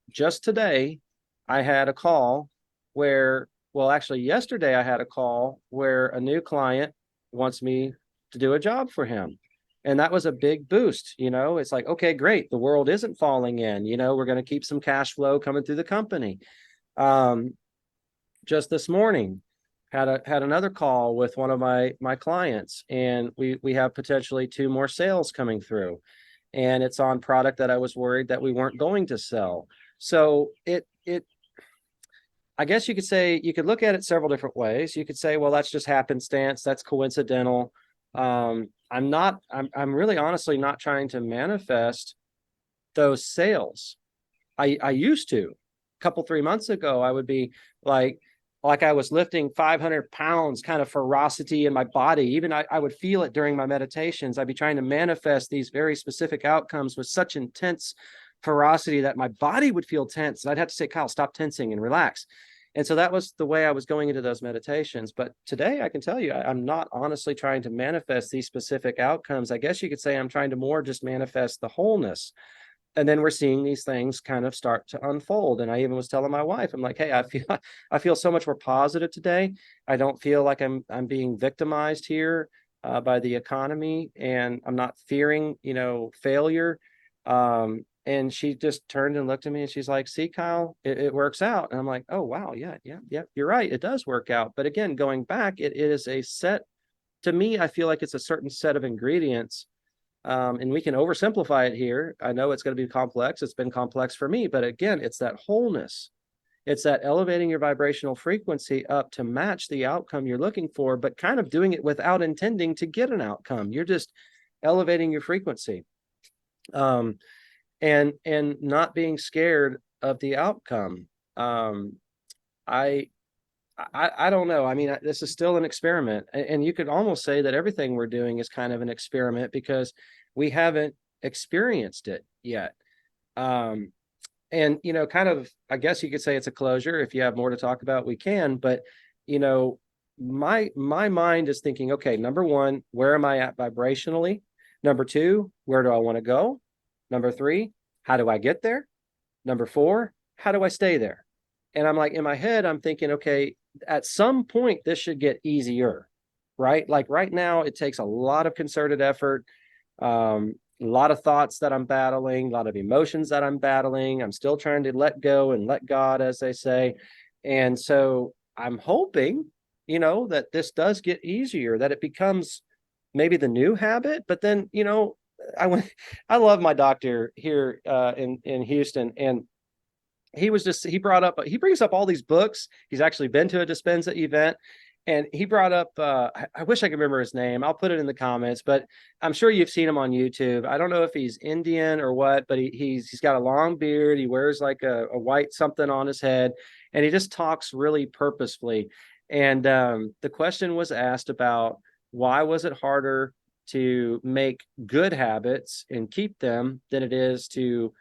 Speaker 1: Just today, I had a call where, well, actually, yesterday I had a call where a new client wants me to do a job for him. And that was a big boost. You know, it's like, okay, great. The world isn't falling in. You know, we're going to keep some cash flow coming through the company. Just this morning, had another call with one of my clients, and we have potentially 2 more sales coming through, and it's on product that I was worried that we weren't going to sell. So it I guess you could say, you could look at it several different ways. You could say, well, that's just happenstance, that's coincidental. I'm really honestly not trying to manifest those sales. I used to. A couple 3 months ago, I would be like I was lifting 500 pounds, kind of ferocity in my body. Even I would feel it during my meditations. I'd be trying to manifest these very specific outcomes with such intense ferocity that my body would feel tense. And I'd have to say, Kyle, stop tensing and relax. And so that was the way I was going into those meditations. But today I can tell you, I'm not honestly trying to manifest these specific outcomes. I guess you could say I'm trying to more just manifest the wholeness. And then we're seeing these things kind of start to unfold. And I even was telling my wife, I'm like, hey, I feel so much more positive today. I don't feel like I'm being victimized here by the economy, and I'm not fearing, you know, failure. And she just turned and looked at me and she's like, see, Kyle, it works out. And I'm like, oh, wow. Yeah, you're right. It does work out. But again, going back, it is a set, to me, I feel like it's a certain set of ingredients. And we can oversimplify it here. I know it's going to be complex. It's been complex for me, but again, it's that wholeness. It's that elevating your vibrational frequency up to match the outcome you're looking for, but kind of doing it without intending to get an outcome. You're just elevating your frequency, and not being scared of the outcome. I I don't know. I mean, this is still an experiment, and you could almost say that everything we're doing is kind of an experiment because we haven't experienced it yet. Um, and you know, kind of, I guess you could say it's a closure. If you have more to talk about, we can. But you know, my mind is thinking, okay, number one, where am I at vibrationally? Number two, where do I want to go? Number three, how do I get there? Number four, how do I stay there? And I'm like, in my head, I'm thinking, okay, at some point this should get easier, right? Like right now, it takes a lot of concerted effort. a lot of thoughts that I'm battling, a lot of emotions that I'm battling. I'm still trying to let go and let God, as they say. And so I'm hoping, that this does get easier, that it becomes maybe the new habit. But then, I love my doctor here in Houston, and he brings up all these books. He's actually been to a Dispenza event, and he brought up I wish I could remember his name. I'll put it in the comments, but I'm sure you've seen him on YouTube. I don't know if he's Indian or what, but he's got a long beard. He wears like a white something on his head, and he just talks really purposefully. And the question was asked about, why was it harder to make good habits and keep them than it is to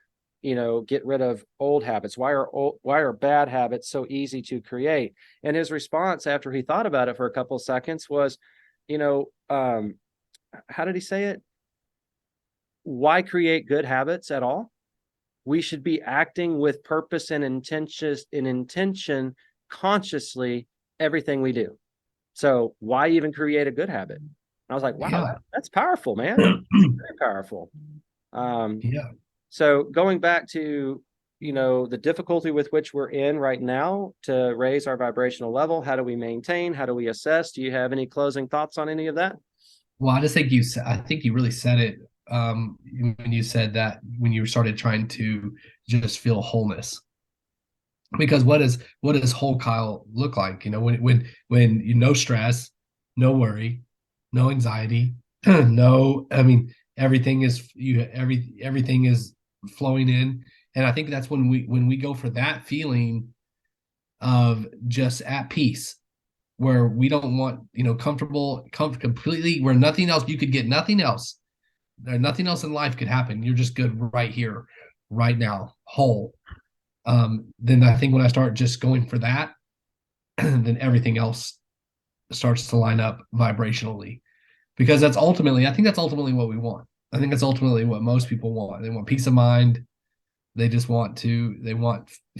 Speaker 1: get rid of old habits? Why are bad habits so easy to create? And his response, after he thought about it for a couple of seconds, was, how did he say it? Why create good habits at all? We should be acting with purpose and intention consciously everything we do. So why even create a good habit? And I was like, wow, that's powerful, man. Very powerful.
Speaker 2: Yeah.
Speaker 1: So going back to, the difficulty with which we're in right now to raise our vibrational level, how do we maintain? How do we assess? Do you have any closing thoughts on any of that?
Speaker 2: Well, I think you really said it when you said that, when you started trying to just feel wholeness. Because what does whole Kyle look like? When you, no stress, no worry, no anxiety, no, I mean, everything is everything is flowing in. And I think that's when we go for that feeling of just at peace, where we don't want, comfortable completely, where nothing else, you could get nothing else. Nothing else in life could happen. You're just good right here, right now, whole. Then I think when I start just going for that, then everything else starts to line up vibrationally, because I think that's ultimately what we want. I think that's ultimately what most people want. They want peace of mind. They want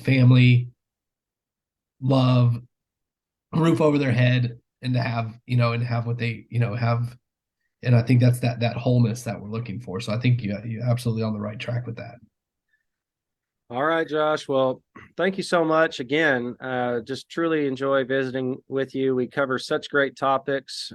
Speaker 2: family, love, roof over their head, and to have what they, have. And I think that's that wholeness that we're looking for. So I think you're absolutely on the right track with that.
Speaker 1: All right, Josh. Well, thank you so much again. Just truly enjoy visiting with you. We cover such great topics.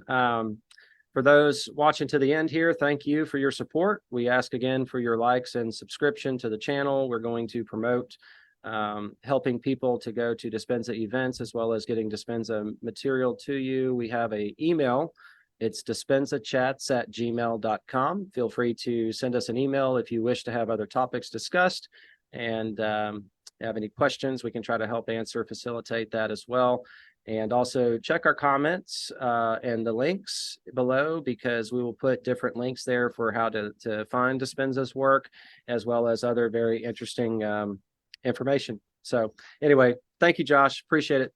Speaker 1: For those watching to the end here, thank you for your support. We ask again for your likes and subscription to the channel. We're going to promote helping people to go to Dispenza events, as well as getting Dispenza material to you. We have an email. It's dispenzachats@gmail.com. Feel free to send us an email if you wish to have other topics discussed. And have any questions, we can try to help answer, facilitate that as well. And also check our comments and the links below, because we will put different links there for how to find Dispenza's work, as well as other very interesting information. So anyway, thank you, Josh. Appreciate it.